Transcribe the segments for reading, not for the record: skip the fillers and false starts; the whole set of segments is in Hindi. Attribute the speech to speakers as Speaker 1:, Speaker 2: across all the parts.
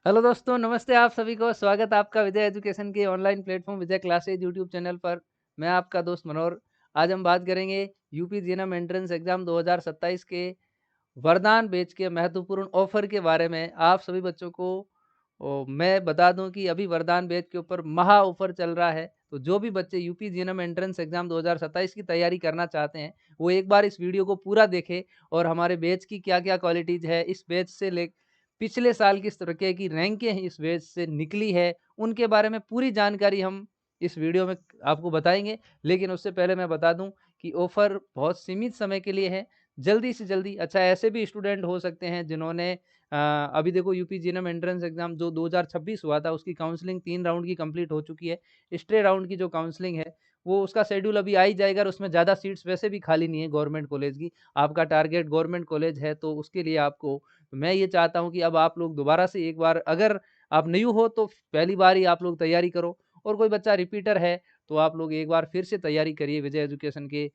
Speaker 1: हेलो दोस्तों, नमस्ते आप सभी को। स्वागत है आपका विजय एजुकेशन के ऑनलाइन प्लेटफ़ॉर्म विजय क्लासेज यूट्यूब चैनल पर। मैं आपका दोस्त मनोहर। आज हम बात करेंगे यूपी जीएनएम एंट्रेंस एग्ज़ाम 2027 के वरदान बैच के महत्वपूर्ण ऑफ़र के बारे में आप सभी बच्चों को मैं बता दूँ कि अभी वरदान बैच के ऊपर महा ऑफ़र चल रहा है। तो जो भी बच्चे यूपी जीएनएम एंट्रेंस एग्ज़ाम 2027 की तैयारी करना चाहते हैं, वो एक बार इस वीडियो को पूरा देखें और हमारे बैच की क्या-क्या क्वालिटीज़ है, इस बैच से ले पिछले साल किस तरीके की रैंकें इस बैच से निकली है, उनके बारे में पूरी जानकारी हम इस वीडियो में आपको बताएँगे। लेकिन उससे पहले मैं बता दूँ कि ऑफ़र बहुत सीमित समय के लिए है। जल्दी से जल्दी अच्छा ऐसे भी स्टूडेंट हो सकते हैं जिन्होंने अभी देखो यूपी जीएनएम एंट्रेंस एग्ज़ाम जो 2026 हुआ था उसकी काउंसलिंग 3 राउंड की कंप्लीट हो चुकी है। स्ट्रे राउंड की जो काउंसलिंग है, वो उसका शेड्यूल अभी आ ही जाएगा और उसमें ज़्यादा सीट्स वैसे भी खाली नहीं है गवर्नमेंट कॉलेज की। आपका टारगेट गवर्नमेंट कॉलेज है तो उसके लिए आपको मैं ये चाहता हूँ कि अब आप लोग दोबारा से एक बार अगर आप न्यू हो तो पहली बार ही आप लोग तैयारी करो और कोई बच्चा रिपीटर है तो आप लोग एक बार फिर से तैयारी करिए विजय एजुकेशन के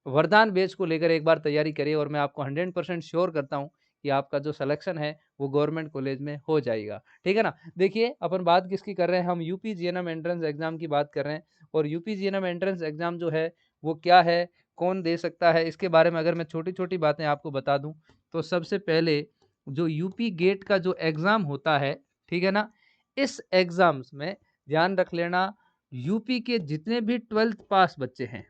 Speaker 1: वरदान बैच को लेकर एक बार तैयारी करिए और मैं आपको 100% श्योर करता हूँ कि आपका जो सिलेक्शन है वो गवर्नमेंट कॉलेज में हो जाएगा। ठीक है ना? देखिए अपन बात किसकी कर रहे हैं, हम यूपी जीएनएम एंट्रेंस एग्ज़ाम की बात कर रहे हैं और यूपी जीएनएम एंट्रेंस एग्ज़ाम जो है वो क्या है, कौन दे सकता है, इसके बारे में अगर मैं छोटी-छोटी बातें आपको बता दूँ, तो सबसे पहले जो यूपी गेट का जो एग्ज़ाम होता है, ठीक है ना? इस एग्ज़ाम्स में ध्यान रख लेना यूपी के जितने भी 12th पास बच्चे हैं,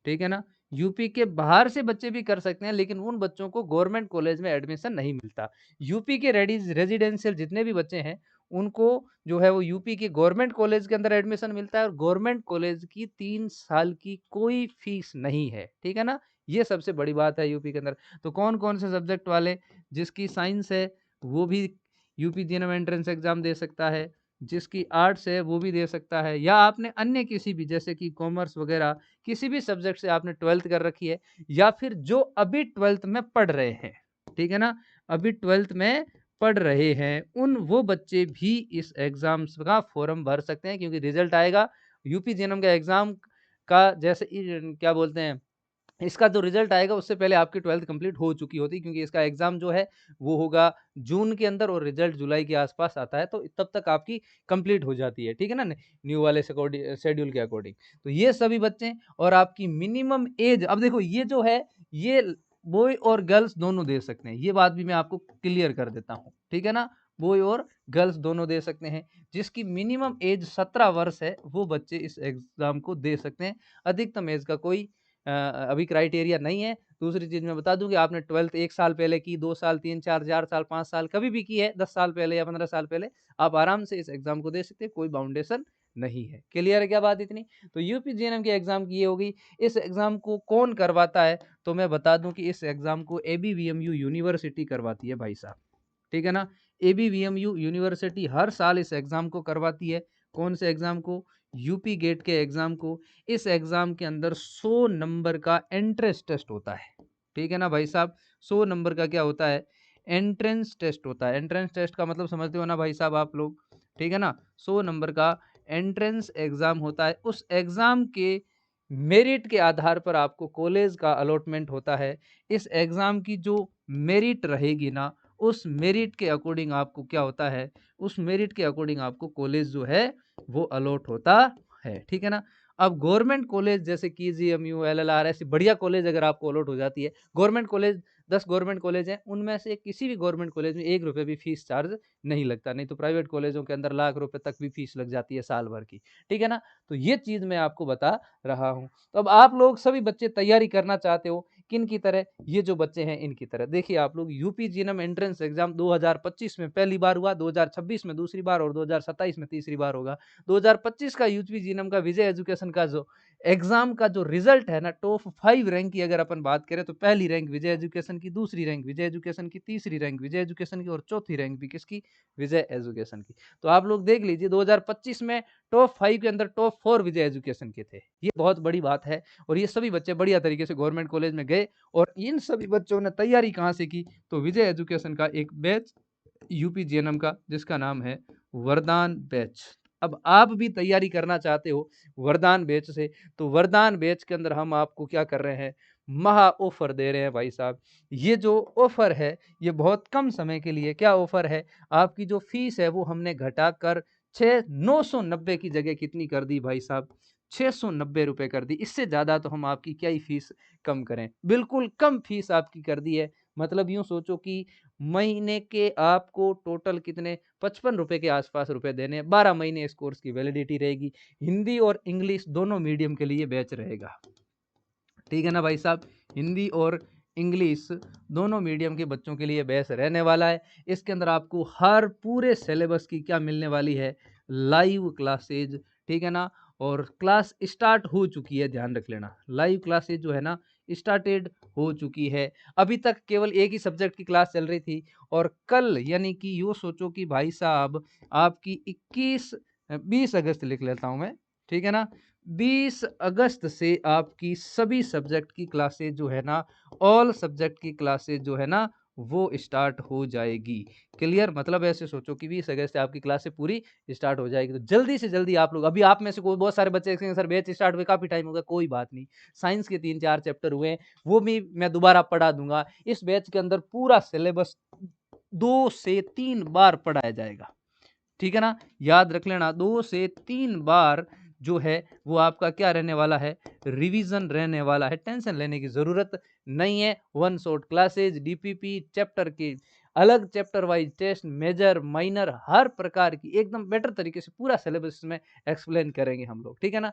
Speaker 1: ठीक है ना? यूपी के बाहर से बच्चे भी कर सकते हैं, लेकिन उन बच्चों को गवर्नमेंट कॉलेज में एडमिशन नहीं मिलता। यूपी के रेज़िडेंशियल जितने भी बच्चे हैं, उनको जो है वो यूपी के गवर्नमेंट कॉलेज के अंदर एडमिशन मिलता है और गवर्नमेंट कॉलेज की 3 साल की कोई फीस नहीं है, ठीक है ना? ये सबसे बड़ी बात है यूपी के अंदर। तो कौन-कौन से सब्जेक्ट वाले जिसकी साइंस है, वो भी यूपी जीएनएम एंट्रेंस एग्ज़ाम दे सकता है। जिसकी आर्ट्स है, वो भी दे सकता है या आपने अन्य किसी भी जैसे कि कॉमर्स वगैरह किसी भी सब्जेक्ट से आपने 12th कर रखी है या फिर जो अभी 12th में पढ़ रहे हैं, ठीक है ना? अभी 12th में पढ़ रहे हैं, वो बच्चे भी इस एग्ज़ाम्स का फ़ॉर्म भर सकते हैं क्योंकि रिज़ल्ट आएगा यूपी जेनएम का एग्ज़ाम का जैसे क्या बोलते हैं इसका जो रिज़ल्ट आएगा उससे पहले आपकी 12th कंप्लीट हो चुकी होती क्योंकि इसका एग्ज़ाम जो है वो होगा जून के अंदर और रिज़ल्ट जुलाई के आस-पास आता है, तो तब तक आपकी कंप्लीट हो जाती है, ठीक है ना? न्यू वाले शेड्यूल के अकॉर्डिंग। तो ये सभी बच्चे और आपकी मिनिमम ऐज अब देखो ये जो है ये बॉय और गर्ल्स दोनों दे सकते हैं, ये बात भी मैं आपको क्लियर कर देता हूँ, ठीक है ना? बॉय और गर्ल्स दोनों दे सकते हैं, जिसकी मिनिमम ऐज 17 वर्ष है, वो बच्चे इस एग्ज़ाम को दे सकते हैं। अधिकतम ऐज का कोई अभी क्राइटेरिया नहीं है। दूसरी चीज़ मैं बता दूँ कि आपने 12th 1 साल पहले की, 2 साल, 3, 4, 4 साल, 5 साल कभी भी की है, 10 साल पहले या 15 साल पहले, आप आराम से इस एग्ज़ाम को दे सकते हैं, कोई बाउंडेशन नहीं है। क्लियर है क्या बात इतनी? तो यूपी जेएनएम के एग्ज़ाम की ये हो गई। इस एग्ज़ाम को कौन करवाता है? तो मैं बता दूँ कि इस एग्ज़ाम को एबीवीएमयू यूनिवर्सिटी करवाती है भाई साहब। ठीक है ना? एबीवीएमयू यूनिवर्सिटी हर साल इस एग्ज़ाम को करवाती है। कौन से एग्ज़ाम को? यूपी गेट के एग्ज़ाम को। इस एग्ज़ाम के अंदर 100 नंबर का एंट्रेंस टेस्ट होता है। ठीक है ना भाई साहब? 100 नंबर का क्या होता है? एंट्रेंस टेस्ट होता है। एंट्रेंस टेस्ट का मतलब समझते हो ना भाई साहब आप लोग? ठीक है ना? 100 नंबर का एंट्रेंस एग्ज़ाम होता है। उस एग्ज़ाम के मेरिट के आधार पर आपको कॉलेज का अलॉटमेंट होता है। इस एग्ज़ाम की जो मेरिट रहेगी ना, उस मेरिट के अकॉर्डिंग आपको क्या होता है, उस मेरिट के अकॉर्डिंग आपको कॉलेज जो है वो अलॉट होता है, ठीक है ना? अब गवर्नमेंट कॉलेज जैसे केजीएमयू, एलएलआर ऐसी बढ़िया कॉलेज अगर आपको अलॉट हो जाती है, गवर्नमेंट कॉलेज 10 गवर्नमेंट कॉलेज हैं, उनमें से किसी भी गवर्नमेंट कॉलेज में ₹1 भी फीस चार्ज नहीं लगता, नहीं तो प्राइवेट कॉलेजों के अंदर लाख रुपए तक भी फीस लग जाती है साल भर की, ठीक है ना? तो ये चीज़ मैं आपको बता रहा हूँ। तो अब आप लोग सभी बच्चे तैयारी करना चाहते हो, किन की तरह? ये जो बच्चे हैं इनकी तरह। देखिए आप लोग यूपी जीएनएम एंट्रेंस एग्ज़ाम 2025 में पहली बार हुआ, 2026 में दूसरी बार और 2027 में तीसरी बार होगा। 2025 का यूपी जीएनएम का विजय एजुकेशन का जो एग्ज़ाम का जो रिज़ल्ट है ना, टॉप 5 रैंक की अगर अपन बात करें तो पहली रैंक विजय एजुकेशन की, दूसरी रैंक विजय एजुकेशन की, तीसरी रैंक विजय एजुकेशन की और चौथी रैंक भी किसकी? विजय एजुकेशन की। तो आप लोग देख लीजिए 2025 में टॉप 5 के अंदर टॉप 4 विजय एजुकेशन के थे। ये बहुत बड़ी बात है और ये सभी बच्चे बढ़िया तरीके से गवर्नमेंट कॉलेज में गए और इन सभी बच्चों ने तैयारी कहाँ से की? तो विजय एजुकेशन का एक बैच यूपी जीएनएम का जिसका नाम है वरदान बैच। अब आप भी तैयारी करना चाहते हो वरदान बैच से, तो वरदान बैच के अंदर हम आपको क्या कर रहे हैं? महा ऑफर दे रहे हैं भाई साहब। ये जो ऑफर है ये बहुत कम समय के लिए। क्या ऑफर है? आपकी जो फीस है वो हमने घटाकर 990 की जगह कितनी कर दी भाई साहब? 690 रुपए कर दी। इससे ज्यादा तो हम आपकी क्या ही फीस कम करें। बिल्कुल कम फीस आपकी कर दी है। मतलब यूं सोचो कि महीने के आपको टोटल कितने 55 रुपए के आसपास रुपए देने हैं। 12 महीने इस कोर्स की वैलिडिटी रहेगी। हिंदी और इंग्लिश दोनों मीडियम के लिए बैच रहेगा। ठीक है ना भाई साहब? हिंदी और इंग्लिश दोनों मीडियम के बच्चों के लिए बेस्ट रहने वाला है। इसके अंदर आपको हर पूरे सिलेबस की क्या मिलने वाली है? Live classes. ठीक है ना? और क्लास स्टार्ट हो चुकी है, ध्यान रख लेना। लाइव क्लासेज जो है ना स्टार्टेड हो चुकी है। अभी तक केवल एक ही सब्जेक्ट की क्लास चल रही थी और कल यानी कि यूँ सोचो कि भाई साहब आपकी 20 अगस्त लिख लेता हूँ मैं। ठीक है ना? 20 अगस्त से आपकी सभी सब्जेक्ट की क्लासेज जो है ना, ऑल सब्जेक्ट की क्लासेज जो है ना वो स्टार्ट हो जाएगी। क्लियर? मतलब ऐसे सोचो कि 20 अगस्त से आपकी क्लासें पूरी स्टार्ट हो जाएगी। तो जल्दी से जल्दी आप लोग, अभी आप में से कोई बहुत सारे बच्चे कहेंगे सर बैच स्टार्ट हुए काफी टाइम हो गया। कोई बात नहीं, साइंस के 3-4 चैप्टर हुए हैं, वो भी मैं दोबारा पढ़ा दूंगा। इस बैच के अंदर पूरा सिलेबस 2 से 3 बार पढ़ाया जाएगा। ठीक है ना? याद रख लेना, 2 से 3 बार जो है वो आपका क्या रहने वाला है? रिवीजन रहने वाला है। टेंशन लेने की जरूरत नहीं है। One shot classes, DPP, chapter के अलग chapter wise test, major, minor, हर प्रकार की एकदम बेटर तरीके से पूरा सिलेबस में एक्सप्लेन करेंगे हम लोग। ठीक है ना?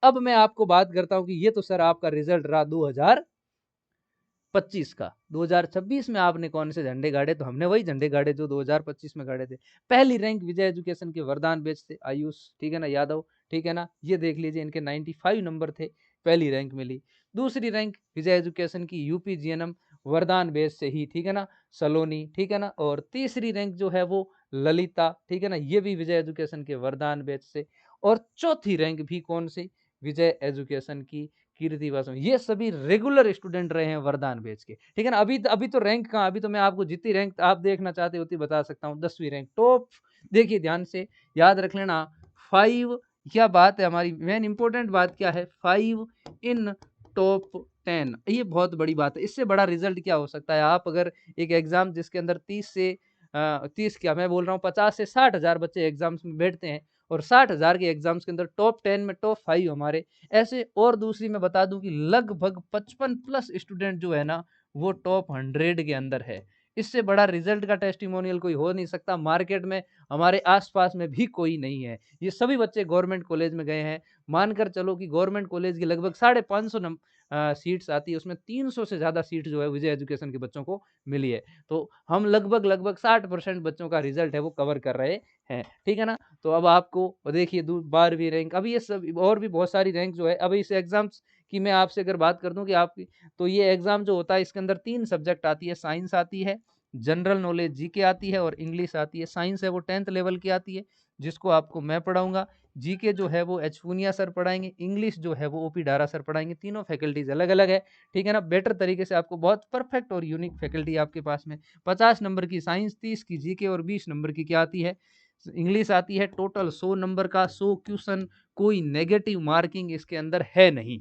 Speaker 1: अब मैं आपको बात करता हूं कि ये तो सर आपका रिजल्ट रहा 2025 का। 2026 में आपने कौन से झंडे गाड़े? तो हमने वही झंडे गाड़े जो 2025 में गाड़े थे। पहली रैंक विजय एजुकेशन के वरदान बैच से आयुष, ठीक है ना, यादव। ठीक है ना? ये देख लीजिए, इनके 95 नंबर थे, पहली रैंक मिली। दूसरी रैंक विजय एजुकेशन की यूपी जीएनएम वरदान बैच से ही, ठीक है ना, सलोनी। ठीक है ना? और तीसरी रैंक जो है वो ललिता, ठीक है ना, ये भी विजय एजुकेशन के वरदान बैच से। और चौथी रैंक भी कौन सी? विजय एजुकेशन की कीर्ति वासम। ये सभी रेगुलर स्टूडेंट रहे हैं वरदान बैच के। ठीक है ना? अभी तो रैंक कहाँ, अभी तो मैं आपको जितनी रैंक आप देखना चाहते हो उतनी बता सकता हूँ। 10वीं रैंक टॉप। देखिए ध्यान से, याद रख लेना। 5 क्या बात है, हमारी मेन इंपॉर्टेंट बात क्या है? 5 इन टॉप 10। ये बहुत बड़ी बात है। इससे बड़ा रिजल्ट क्या हो सकता है? आप अगर एक एग्जाम जिसके अंदर 30 क्या मैं बोल रहा हूँ, 50 से 60 हजार बच्चे एग्जाम्स में बैठते हैं और 60 हजार के एग्जाम्स के अंदर टॉप 10 में टॉप 5 हमारे ऐसे। और दूसरी मैं बता दूं कि लगभग 55 प्लस स्टूडेंट जो है ना वो टॉप 100 के अंदर है। इससे बड़ा रिजल्ट का टेस्टिमोनियल कोई हो नहीं सकता। मार्केट में हमारे आसपास में भी कोई नहीं है। ये सभी बच्चे गवर्नमेंट कॉलेज में गए हैं। मानकर चलो कि गवर्नमेंट कॉलेज की लगभग 550 सीट्स आती है, उसमें 300 से ज्यादा सीट जो है विजय एजुकेशन के बच्चों को मिली है। तो हम लगभग 60% बच्चों का रिजल्ट है वो कवर कर रहे हैं। ठीक है ना? तो अब आपको देखिए 12वीं रैंक, अभी ये सब और भी बहुत सारी रैंक जो है। अभी इस एग्जाम्स की मैं आपसे अगर बात कर दूं कि आप, तो ये एग्जाम जो होता है इसके अंदर 3 सब्जेक्ट आती है। साइंस आती है, जनरल नॉलेज जीके आती है और इंग्लिश आती है। साइंस है वो 10th लेवल की आती है जिसको आपको मैं पढ़ाऊंगा। जीके जो है वो एच पूनिया सर पढ़ाएंगे। इंग्लिश जो है वो ओपी डारा सर पढ़ाएंगे। तीनों फैकल्टीज अलग अलग है। ठीक है ना? बेटर तरीके से आपको, बहुत परफेक्ट और यूनिक फैकल्टी आपके पास में। 50 नंबर की साइंस, 30 की जीके और 20 नंबर की क्या आती है? इंग्लिश आती है। टोटल 100 नंबर का 100 क्वेश्चन। कोई नेगेटिव मार्किंग इसके अंदर है नहीं।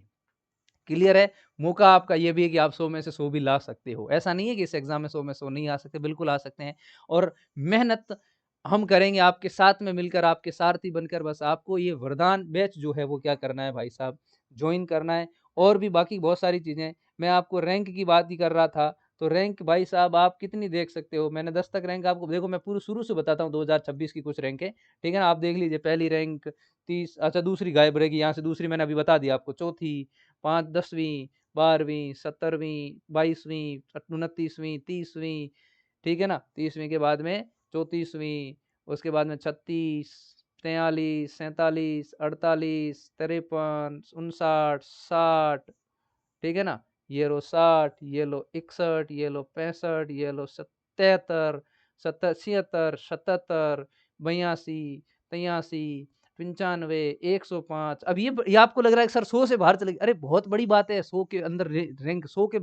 Speaker 1: क्लियर है? मौका आपका ये भी है कि आप 100 में से 100 भी ला सकते हो। ऐसा नहीं है कि इस एग्जाम में 100 में 100 नहीं आ सकते, बिल्कुल आ सकते हैं। और मेहनत हम करेंगे आपके साथ में मिलकर, आपके सारथी बनकर। बस आपको ये वरदान बैच जो है वो क्या करना है भाई साहब? ज्वाइन करना है। और भी बाकी बहुत सारी चीजें। मैं आपको रैंक की बात ही कर रहा था। तो रैंक भाई साहब आप कितनी देख सकते हो? मैंने 10 तक रैंक आपको, देखो मैं पूरी शुरू से बताता हूँ 2026 की कुछ रैंक है। ठीक है ना? आप देख लीजिए। पहली रैंक 30, अच्छा दूसरी गायब रहेगी यहाँ से, दूसरी मैंने अभी बता दिया आपको। चौथी, 5, 10वीं, 12वीं, 17वीं, 22वीं, 29वीं, 30वीं। ठीक है ना? 30वीं के बाद में 34वीं, उसके बाद में 36, 43, 47, 48, 53, 59, 60। ठीक है ना? ये लो 60, ये लो 61, ये लो 65, ये लो 77, 76, 77, 82, 83, 95, 105। अब ये आपको लग रहा है कि सर 100 से बाहर चले गए। अरे बहुत बड़ी बात है। 100 के अंदर रैंक, 100 के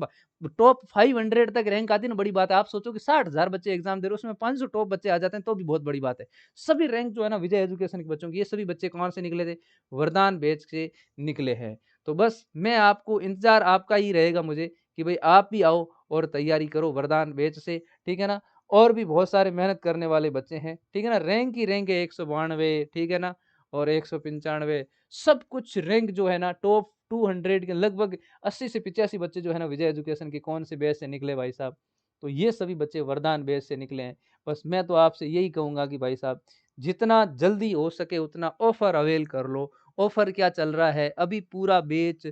Speaker 1: टॉप 500 तक रैंक आती है ना, बड़ी बात है। आप सोचो कि 60 हजार बच्चे एग्जाम दे रहे हो, उसमें 500 टॉप बच्चे आ जाते हैं तो भी बहुत बड़ी बात है। सभी रैंक जो है ना विजय एजुकेशन के बच्चों की, ये सभी बच्चे कौन से निकले थे? वरदान बैच से निकले हैं। तो बस मैं आपको इंतज़ार आपका ही रहेगा मुझे कि भाई आप भी आओ और तैयारी करो वरदान बैच से, ठीक है ना? और भी बहुत सारे मेहनत करने वाले बच्चे हैं, ठीक है ना? रैंक ही रैंक है 192, ठीक है ना? और 195 सब कुछ रैंक जो है ना टॉप 200 के लगभग 80 से 85 बच्चे जो है ना विजय एजुकेशन के कौन से बैच से निकले भाई साहब। तो ये सभी बच्चे वरदान बैच से निकले हैं। बस मैं तो आपसे यही कहूँगा कि भाई साहब जितना जल्दी हो सके उतना ऑफ़र अवेल कर लो। ऑफ़र क्या चल रहा है, अभी पूरा बैच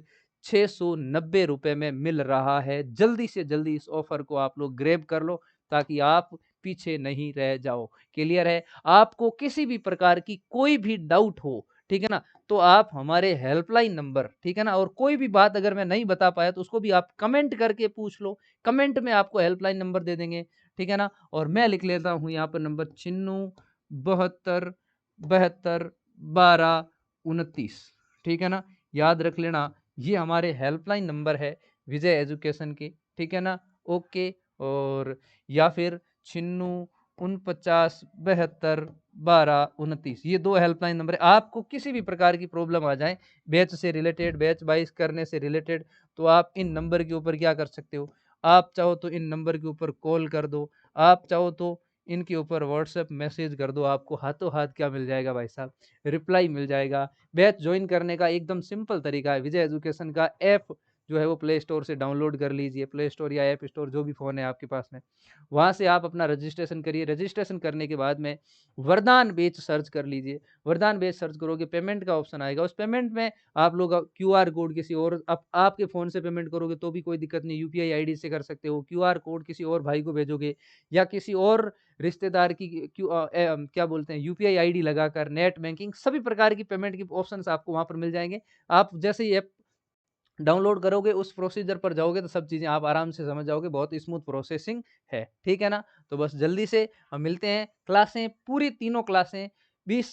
Speaker 1: ₹690 में मिल रहा है। जल्दी से जल्दी इस ऑफ़र को आप लोग ग्रैब कर लो ताकि आप पीछे नहीं रह जाओ। क्लियर है? आपको किसी भी प्रकार की कोई भी डाउट हो, ठीक है ना? तो आप हमारे हेल्पलाइन नंबर, ठीक है ना? और कोई भी बात अगर मैं नहीं बता पाया तो उसको भी आप कमेंट करके पूछ लो। कमेंट में आपको हेल्पलाइन नंबर दे देंगे, ठीक है ना? और मैं लिख लेता हूँ यहाँ पर नंबर 96 72 72 12 29, ठीक है ना? याद रख लेना, ये हमारे हेल्पलाइन नंबर है विजय एजुकेशन के, ठीक है ना? ओके। और या फिर 96 49 72 12 29, ये 2 हेल्पलाइन नंबर है। आपको किसी भी प्रकार की प्रॉब्लम आ जाए, बैच से रिलेटेड, बैच वाइज़ करने से रिलेटेड, तो आप इन नंबर के ऊपर क्या कर सकते हो, आप चाहो तो इन नंबर के ऊपर कॉल कर दो, आप चाहो तो इनके ऊपर व्हाट्सएप मैसेज कर दो, आपको हाथों हाथ क्या मिल जाएगा भाई साहब, रिप्लाई मिल जाएगा। बैच जॉइन करने का एकदम सिंपल तरीका है, विजय एजुकेशन का ऐप जो है वो प्ले स्टोर से डाउनलोड कर लीजिए, प्ले स्टोर या ऐप स्टोर जो भी फ़ोन है आपके पास में। वहाँ से आप अपना रजिस्ट्रेशन करिए, रजिस्ट्रेशन करने के बाद में वरदान बैच सर्च कर लीजिए। वरदान बैच सर्च करोगे, पेमेंट का ऑप्शन आएगा, उस पेमेंट में आप लोग क्यूआर कोड किसी और आपके फ़ोन से पेमेंट करोगे तो भी कोई दिक्कत नहीं, यूपीआई आईडी से कर सकते हो। क्यूआर कोड किसी और भाई को भेजोगे या किसी और रिश्तेदार की क्या बोलते हैं यूपीआई आईडी लगाकर नेट बैंकिंग सभी प्रकार की पेमेंट की ऑप्शंस आपको वहाँ पर मिल जाएँगे। आप जैसे ही ऐप डाउनलोड करोगे, उस प्रोसीजर पर जाओगे तो सब चीज़ें आप आराम से समझ जाओगे, बहुत स्मूथ प्रोसेसिंग है, ठीक है ना? तो बस जल्दी से हम मिलते हैं, क्लासें पूरी तीनों क्लासें 20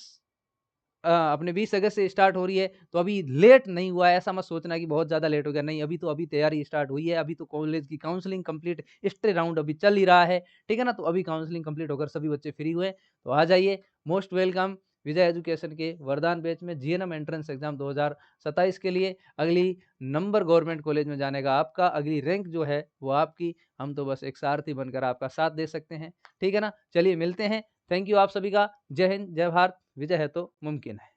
Speaker 1: अपने 20 अगस्त से स्टार्ट हो रही है, तो अभी लेट नहीं हुआ है, ऐसा मत सोचना कि बहुत ज़्यादा लेट हो गया, नहीं अभी तैयारी स्टार्ट हुई है, अभी तो कॉलेज की काउंसलिंग कंप्लीट स्टे राउंड अभी चल ही रहा है, ठीक है ना? तो अभी काउंसलिंग कंप्लीट होकर सभी बच्चे फ्री हुए, तो आ जाइए, मोस्ट वेलकम विजय एजुकेशन के वरदान बैच में जीएनएम एंट्रेंस एग्जाम 2027 के लिए। अगली नंबर गवर्नमेंट कॉलेज में जाने का आपका, अगली रैंक जो है वो आपकी, हम तो बस एक सारथी बनकर आपका साथ दे सकते हैं, ठीक है ना? चलिए मिलते हैं, थैंक यू आप सभी का, जय हिंद, जय भारत, विजय है तो मुमकिन है।